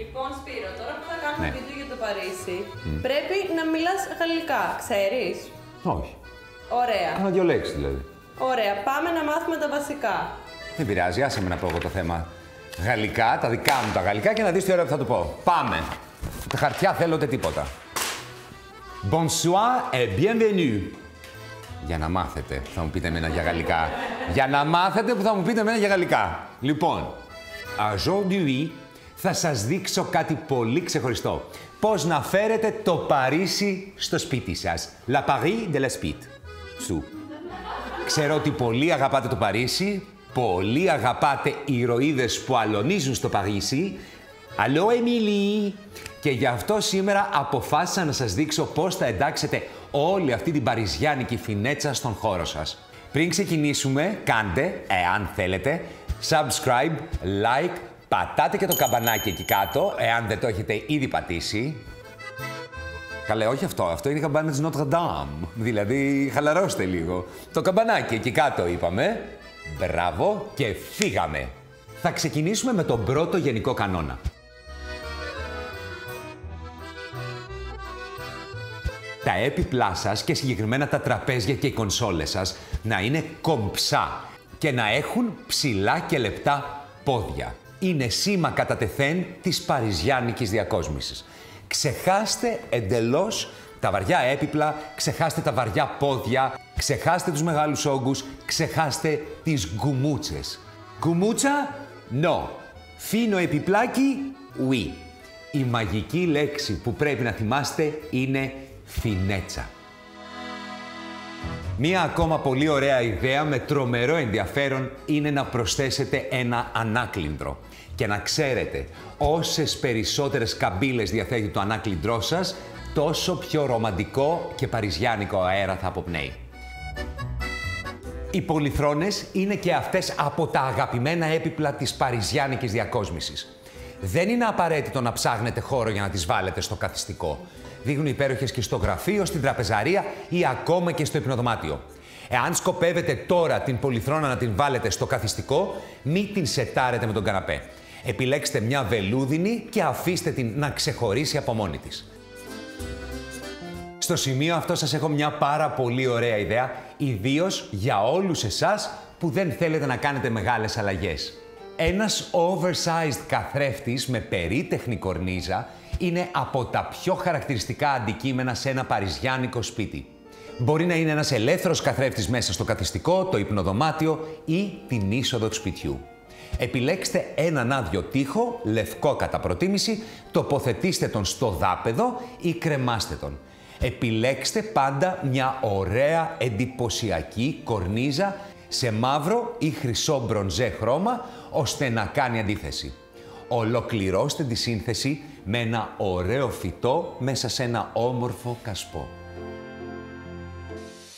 Λοιπόν, Σπύρο, τώρα που θα κάνουμε βίντεο για το Παρίσι, πρέπει να μιλάς γαλλικά, ξέρεις? Όχι. Ωραία. Κάνα δύο λέξεις δηλαδή. Ωραία, πάμε να μάθουμε τα βασικά. Δεν πειράζει, άσε με να πω εγώ το θέμα. Γαλλικά, τα δικά μου τα γαλλικά και να δεις τι ώρα που θα του πω. Πάμε. Τα χαρτιά θέλω ούτε τίποτα. Bonsoir et bienvenue. Για να μάθετε, θα μου πείτε εμένα για γαλλικά. Για να μάθετε που θα μου πείτε εμένα για γαλλικά. Λοιπόν, aujourd'hui θα σας δείξω κάτι πολύ ξεχωριστό. Πώς να φέρετε το Παρίσι στο σπίτι σας. La Paris de la Spite. Σου. Ξέρω ότι πολλοί αγαπάτε το Παρίσι, πολλοί αγαπάτε ηρωίδες που αλωνίζουν στο Παρίσι. Allô, Émilie! Και γι' αυτό σήμερα αποφάσισα να σας δείξω πώς θα εντάξετε όλη αυτή την παριζιάνικη φινέτσα στον χώρο σας. Πριν ξεκινήσουμε, κάντε, εάν θέλετε, subscribe, like, πατάτε και το καμπανάκι εκεί κάτω, εάν δεν το έχετε ήδη πατήσει. Καλέ, όχι αυτό. Αυτό είναι η καμπάνα της Notre Dame. Δηλαδή, χαλαρώστε λίγο. Το καμπανάκι εκεί κάτω είπαμε. Μπράβο και φύγαμε. Θα ξεκινήσουμε με τον πρώτο γενικό κανόνα. Τα έπιπλά σας και συγκεκριμένα τα τραπέζια και οι κονσόλες σας να είναι κομψά και να έχουν ψηλά και λεπτά πόδια. Είναι σήμα κατά τεθέν της παριζιάνικης διακόσμησης. Ξεχάστε εντελώς τα βαριά έπιπλα, ξεχάστε τα βαριά πόδια, ξεχάστε τους μεγάλους όγκους, ξεχάστε τις γκουμούτσες. Γκουμούτσα, no. Φίνο επιπλάκι, oui. Η μαγική λέξη που πρέπει να θυμάστε είναι φινέτσα. Μία ακόμα πολύ ωραία ιδέα με τρομερό ενδιαφέρον είναι να προσθέσετε ένα ανάκλυντρο. Και να ξέρετε, όσες περισσότερες καμπύλες διαθέτει το ανάκλυντρό σας, τόσο πιο ρομαντικό και παριζιάνικο αέρα θα αποπνέει. Οι πολυθρόνες είναι και αυτές από τα αγαπημένα έπιπλα της παριζιάνικης διακόσμησης. Δεν είναι απαραίτητο να ψάχνετε χώρο για να τις βάλετε στο καθιστικό. Δείχνουν υπέροχες και στο γραφείο, στην τραπεζαρία ή ακόμα και στο υπνοδωμάτιο. Εάν σκοπεύετε τώρα την πολυθρόνα να την βάλετε στο καθιστικό, μην την σετάρετε με τον καναπέ. Επιλέξτε μια βελούδινη και αφήστε την να ξεχωρίσει από μόνη της. Στο σημείο αυτό σας έχω μια πάρα πολύ ωραία ιδέα, ιδίως για όλους εσάς που δεν θέλετε να κάνετε μεγάλες αλλαγές. Ένας oversized καθρέφτης με περίτεχνη κορνίζα είναι από τα πιο χαρακτηριστικά αντικείμενα σε ένα παριζιάνικο σπίτι. Μπορεί να είναι ένας ελεύθερος καθρέφτης μέσα στο καθιστικό, το υπνοδωμάτιο ή την είσοδο του σπιτιού. Επιλέξτε έναν άδειο τοίχο, λευκό κατά προτίμηση, τοποθετήστε τον στο δάπεδο ή κρεμάστε τον. Επιλέξτε πάντα μια ωραία εντυπωσιακή κορνίζα σε μαύρο ή χρυσό μπρονζέ χρώμα, ώστε να κάνει αντίθεση. Ολοκληρώστε τη σύνθεση με ένα ωραίο φυτό μέσα σε ένα όμορφο κασπό.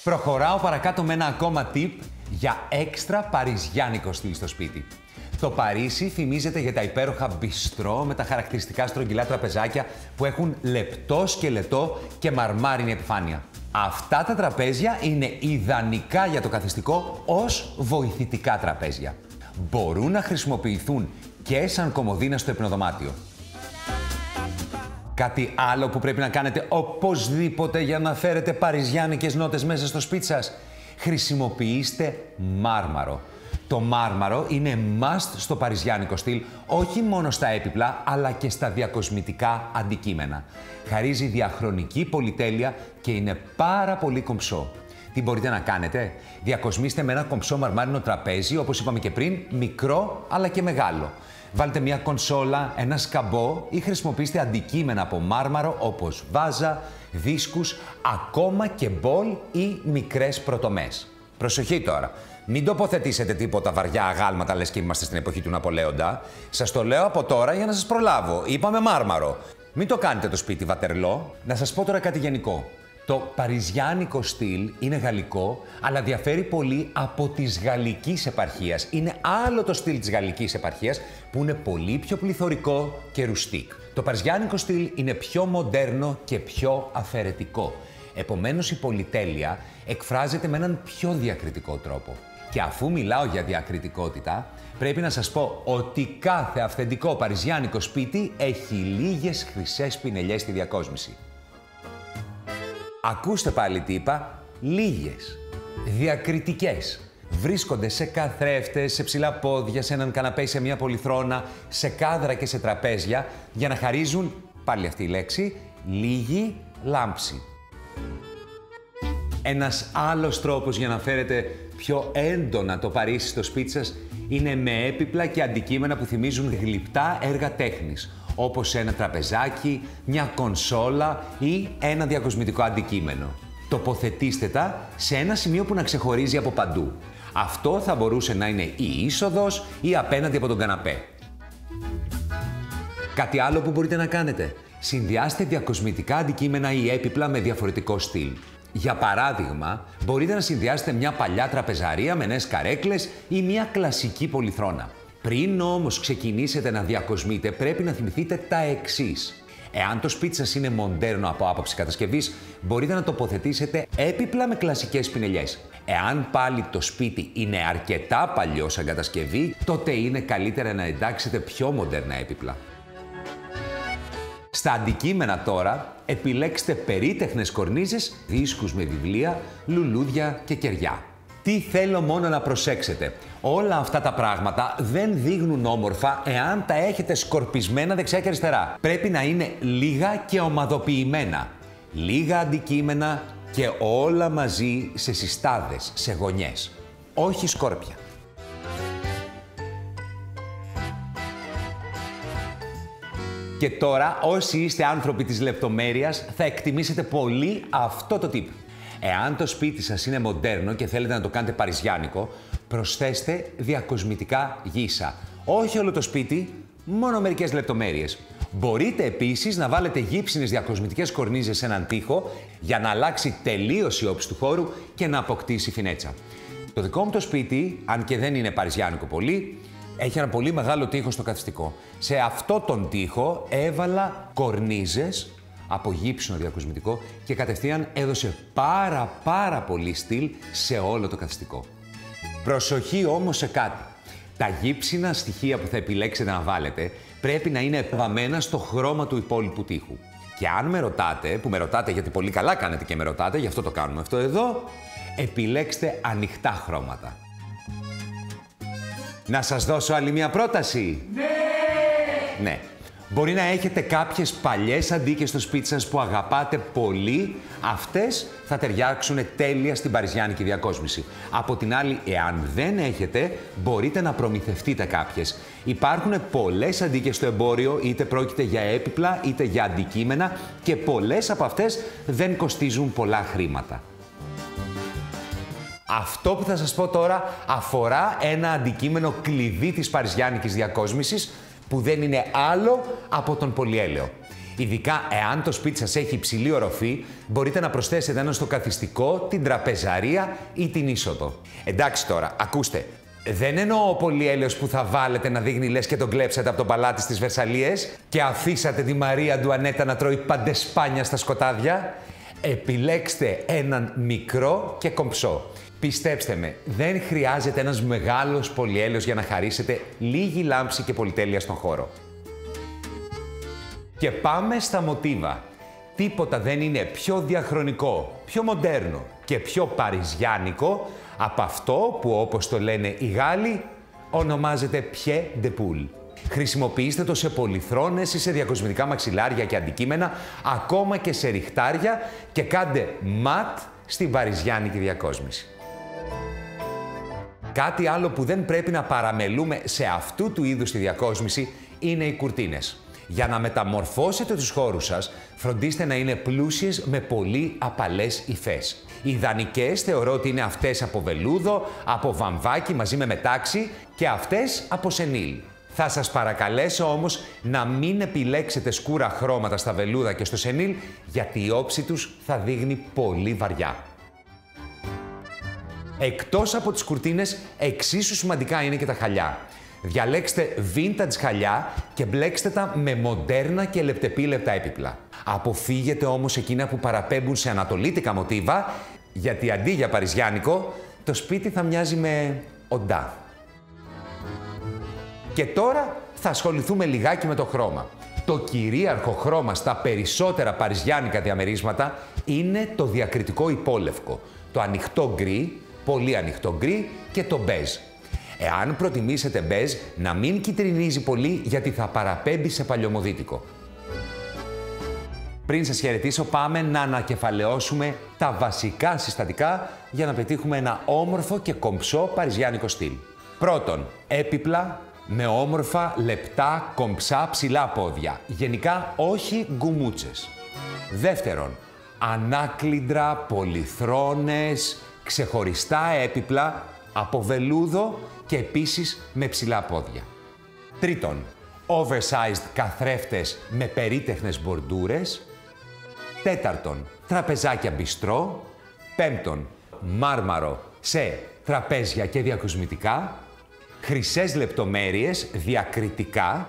Προχωράω παρακάτω με ένα ακόμα tip για έξτρα παριζιάνικο στυλ στο σπίτι. Το Παρίσι φημίζεται για τα υπέροχα μπιστρό με τα χαρακτηριστικά στρογγυλά τραπεζάκια που έχουν λεπτό σκελετό και μαρμάρινη επιφάνεια. Αυτά τα τραπέζια είναι ιδανικά για το καθιστικό ως βοηθητικά τραπέζια. Μπορούν να χρησιμοποιηθούν και σαν κομμωδίνα στο υπνοδωμάτιο. Κάτι άλλο που πρέπει να κάνετε οπωσδήποτε για να φέρετε παριζιάνικες νότες μέσα στο σπίτι σας. Χρησιμοποιήστε μάρμαρο. Το μάρμαρο είναι must στο παριζιάνικο στυλ, όχι μόνο στα έπιπλα, αλλά και στα διακοσμητικά αντικείμενα. Χαρίζει διαχρονική πολυτέλεια και είναι πάρα πολύ κομψό. Τι μπορείτε να κάνετε? Διακοσμήστε με ένα κομψό μαρμάρινο τραπέζι, όπως είπαμε και πριν, μικρό αλλά και μεγάλο. Βάλτε μια κονσόλα, ένα σκαμπό ή χρησιμοποιήστε αντικείμενα από μάρμαρο όπως βάζα, δίσκους, ακόμα και μπολ ή μικρές πρωτομές. Προσοχή τώρα! Μην τοποθετήσετε τίποτα βαριά αγάλματα, λες και είμαστε στην εποχή του Ναπολέοντα. Σας το λέω από τώρα για να σας προλάβω. Είπαμε μάρμαρο. Μην το κάνετε το σπίτι βατερλό. Να σας πω τώρα κάτι γενικό. Το παριζιάνικο στυλ είναι γαλλικό, αλλά διαφέρει πολύ από της γαλλικής επαρχίας. Είναι άλλο το στυλ της γαλλικής επαρχίας, που είναι πολύ πιο πληθωρικό και ρουστίκ. Το παριζιάνικο στυλ είναι πιο μοντέρνο και πιο αφαιρετικό. Επομένως, η πολυτέλεια εκφράζεται με έναν πιο διακριτικό τρόπο. Και αφού μιλάω για διακριτικότητα, πρέπει να σας πω ότι κάθε αυθεντικό παριζιάνικο σπίτι έχει λίγες χρυσές πινελιές στη διακόσμηση. Ακούστε πάλι τι είπα, λίγες. Διακριτικές. Βρίσκονται σε καθρέφτες, σε ψηλά πόδια, σε έναν καναπέ, σε μια πολυθρόνα, σε κάδρα και σε τραπέζια, για να χαρίζουν, πάλι αυτή η λέξη, λίγη λάμψη. Ένας άλλος τρόπος για να φέρετε πιο έντονα το Παρίσι στο σπίτι σας είναι με έπιπλα και αντικείμενα που θυμίζουν γλυπτά έργα τέχνης, όπως ένα τραπεζάκι, μια κονσόλα ή ένα διακοσμητικό αντικείμενο. Τοποθετήστε τα σε ένα σημείο που να ξεχωρίζει από παντού. Αυτό θα μπορούσε να είναι η είσοδος ή απέναντι από τον καναπέ. Κάτι άλλο που μπορείτε να κάνετε. Συνδυάστε διακοσμητικά αντικείμενα ή έπιπλα με διαφορετικό στυλ. Για παράδειγμα, μπορείτε να συνδυάσετε μια παλιά τραπεζαρία με νέες καρέκλες ή μια κλασική πολυθρόνα. Πριν όμως ξεκινήσετε να διακοσμείτε, πρέπει να θυμηθείτε τα εξής. Εάν το σπίτι σας είναι μοντέρνο από άποψη κατασκευής, μπορείτε να τοποθετήσετε έπιπλα με κλασικές πινελιές. Εάν πάλι το σπίτι είναι αρκετά παλιό σαν κατασκευή, τότε είναι καλύτερα να εντάξετε πιο μοντέρνα έπιπλα. Στα αντικείμενα τώρα, επιλέξτε περίτεχνες κορνίζες, δίσκους με βιβλία, λουλούδια και κεριά. Τι θέλω μόνο να προσέξετε. Όλα αυτά τα πράγματα δεν δείχνουν όμορφα εάν τα έχετε σκορπισμένα δεξιά και αριστερά. Πρέπει να είναι λίγα και ομαδοποιημένα. Λίγα αντικείμενα και όλα μαζί σε συστάδες, σε γωνιές. Όχι σκόρπια. Και τώρα, όσοι είστε άνθρωποι της λεπτομέρειας, θα εκτιμήσετε πολύ αυτό το tip. Εάν το σπίτι σας είναι μοντέρνο και θέλετε να το κάνετε παριζιάνικο, προσθέστε διακοσμητικά γύσα. Όχι όλο το σπίτι, μόνο μερικές λεπτομέρειες. Μπορείτε επίσης να βάλετε γύψινες διακοσμητικές κορνίζες σε έναν τοίχο για να αλλάξει τελείως η όψη του χώρου και να αποκτήσει φινέτσα. Το δικό μου το σπίτι, αν και δεν είναι παριζιάνικο πολύ, έχει ένα πολύ μεγάλο τοίχο στο καθιστικό. Σε αυτό τον τοίχο έβαλα κορνίζες από γύψινο διακοσμητικό και κατευθείαν έδωσε πάρα πολύ στυλ σε όλο το καθιστικό. Προσοχή όμως σε κάτι. Τα γύψινα στοιχεία που θα επιλέξετε να βάλετε πρέπει να είναι βαμμένα στο χρώμα του υπόλοιπου τοίχου. Και αν με ρωτάτε, γιατί πολύ καλά κάνετε και με ρωτάτε, γι' αυτό το κάνουμε αυτό εδώ, επιλέξτε ανοιχτά χρώματα. Να σας δώσω άλλη μια πρόταση. Ναι. Μπορεί να έχετε κάποιες παλιές αντίκες στο σπίτι σας που αγαπάτε πολύ. Αυτές θα ταιριάξουν τέλεια στην παριζιάνικη διακόσμηση. Από την άλλη, εάν δεν έχετε, μπορείτε να προμηθευτείτε κάποιες. Υπάρχουν πολλές αντίκες στο εμπόριο, είτε πρόκειται για έπιπλα, είτε για αντικείμενα και πολλές από αυτές δεν κοστίζουν πολλά χρήματα. Αυτό που θα σας πω τώρα αφορά ένα αντικείμενο κλειδί της παριζιάνικης διακόσμησης που δεν είναι άλλο από τον πολυέλαιο. Ειδικά εάν το σπίτι σας έχει υψηλή οροφή, μπορείτε να προσθέσετε έναν στο καθιστικό, την τραπεζαρία ή την είσοδο. Εντάξει τώρα, ακούστε, δεν εννοώ ο πολυέλαιος που θα βάλετε να δείχνει λες και τον κλέψατε από το παλάτι στις Βερσαλίες και αφήσατε τη Μαρία Αντουανέτα να τρώει παντεσπάνια στα σκοτάδια. Επιλέξτε έναν μικρό και κομψό. Πιστέψτε με, δεν χρειάζεται ένας μεγάλος πολυέλαιος για να χαρίσετε λίγη λάμψη και πολυτέλεια στον χώρο. Και πάμε στα μοτίβα. Τίποτα δεν είναι πιο διαχρονικό, πιο μοντέρνο και πιο παριζιάνικο από αυτό που, όπως το λένε οι Γάλλοι, ονομάζεται pied de poule. Χρησιμοποιήστε το σε πολυθρόνες ή σε διακοσμητικά μαξιλάρια και αντικείμενα, ακόμα και σε ριχτάρια και κάντε ματ στην παριζιάνικη διακόσμηση. Κάτι άλλο που δεν πρέπει να παραμελούμε σε αυτού του είδους τη διακόσμηση είναι οι κουρτίνες. Για να μεταμορφώσετε τους χώρους σας, φροντίστε να είναι πλούσιες με πολύ απαλές υφές. Οι ιδανικές θεωρώ ότι είναι αυτές από βελούδο, από βαμβάκι μαζί με μετάξι και αυτές από σενίλ. Θα σας παρακαλέσω όμως να μην επιλέξετε σκούρα χρώματα στα βελούδα και στο σενίλ, γιατί η όψη τους θα δείχνει πολύ βαριά. Εκτός από τις κουρτίνες, εξίσου σημαντικά είναι και τα χαλιά. Διαλέξτε vintage χαλιά και μπλέξτε τα με μοντέρνα και λεπτεπίλεπτα έπιπλα. Αποφύγετε όμως εκείνα που παραπέμπουν σε ανατολίτικα μοτίβα, γιατί αντί για παριζιάνικο, το σπίτι θα μοιάζει με οντά. Και τώρα θα ασχοληθούμε λιγάκι με το χρώμα. Το κυρίαρχο χρώμα στα περισσότερα παριζιάνικα διαμερίσματα είναι το διακριτικό υπόλευκο. Το ανοιχτό γκρι, πολύ ανοιχτό γκρι και το μπέζ. Εάν προτιμήσετε μπέζ, να μην κυτρινίζει πολύ γιατί θα παραπέμπει σε παλιωμοδίτικο. Πριν σας χαιρετήσω, πάμε να ανακεφαλαιώσουμε τα βασικά συστατικά για να πετύχουμε ένα όμορφο και κομψό παριζιάνικο στυλ. Πρώτον, έπιπλα με όμορφα, λεπτά, κομψά, ψηλά πόδια. Γενικά όχι γκουμούτσες. Δεύτερον, ανάκλυντρα, πολυθρόνες, ξεχωριστά έπιπλα από βελούδο και επίσης με ψηλά πόδια. Τρίτον, oversized καθρέφτες με περίτεχνες μπορντούρες. Τέταρτον, τραπεζάκια μπιστρό. Πέμπτον, μάρμαρο σε τραπέζια και διακοσμητικά. Χρυσές λεπτομέρειες διακριτικά.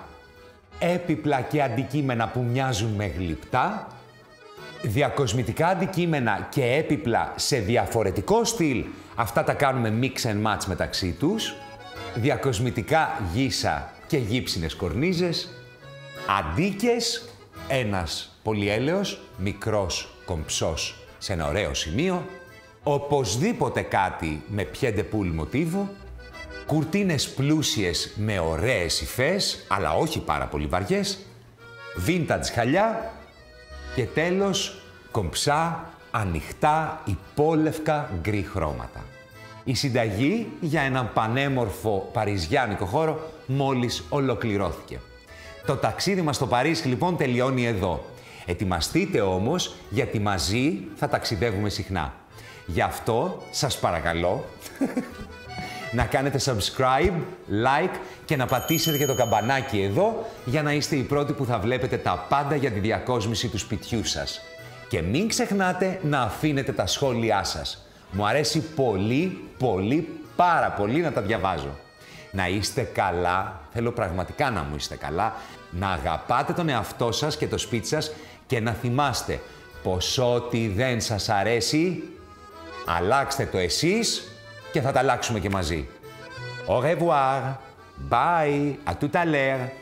Έπιπλα και αντικείμενα που μοιάζουν με γλυπτά. Διακοσμητικά αντικείμενα και έπιπλα σε διαφορετικό στυλ. Αυτά τα κάνουμε mix and match μεταξύ τους. Διακοσμητικά γύσα και γύψινες κορνίζες. Αντίκες, ένας πολυέλαιος, μικρός, κομψός, σε ένα ωραίο σημείο. Οπωσδήποτε κάτι με πιέντε πουλ μοτίβο. Κουρτίνες πλούσιες με ωραίες υφές, αλλά όχι πάρα πολύ βαριές. Vintage χαλιά. Και τέλος, κομψά, ανοιχτά, υπόλευκα γκρι χρώματα. Η συνταγή για έναν πανέμορφο παριζιάνικο χώρο μόλις ολοκληρώθηκε. Το ταξίδι μας στο Παρίσι λοιπόν τελειώνει εδώ. Ετοιμαστείτε όμως, γιατί μαζί θα ταξιδεύουμε συχνά. Γι' αυτό σας παρακαλώ να κάνετε subscribe, like και να πατήσετε και το καμπανάκι εδώ για να είστε οι πρώτοι που θα βλέπετε τα πάντα για τη διακόσμηση του σπιτιού σας. Και μην ξεχνάτε να αφήνετε τα σχόλιά σας. Μου αρέσει πολύ, πάρα πολύ να τα διαβάζω. Να είστε καλά, θέλω πραγματικά να μου είστε καλά, να αγαπάτε τον εαυτό σας και το σπίτι σας και να θυμάστε πως ό,τι δεν σας αρέσει, αλλάξτε το εσείς και θα τα αλλάξουμε και μαζί. Au revoir. Bye. À tout à l'heure.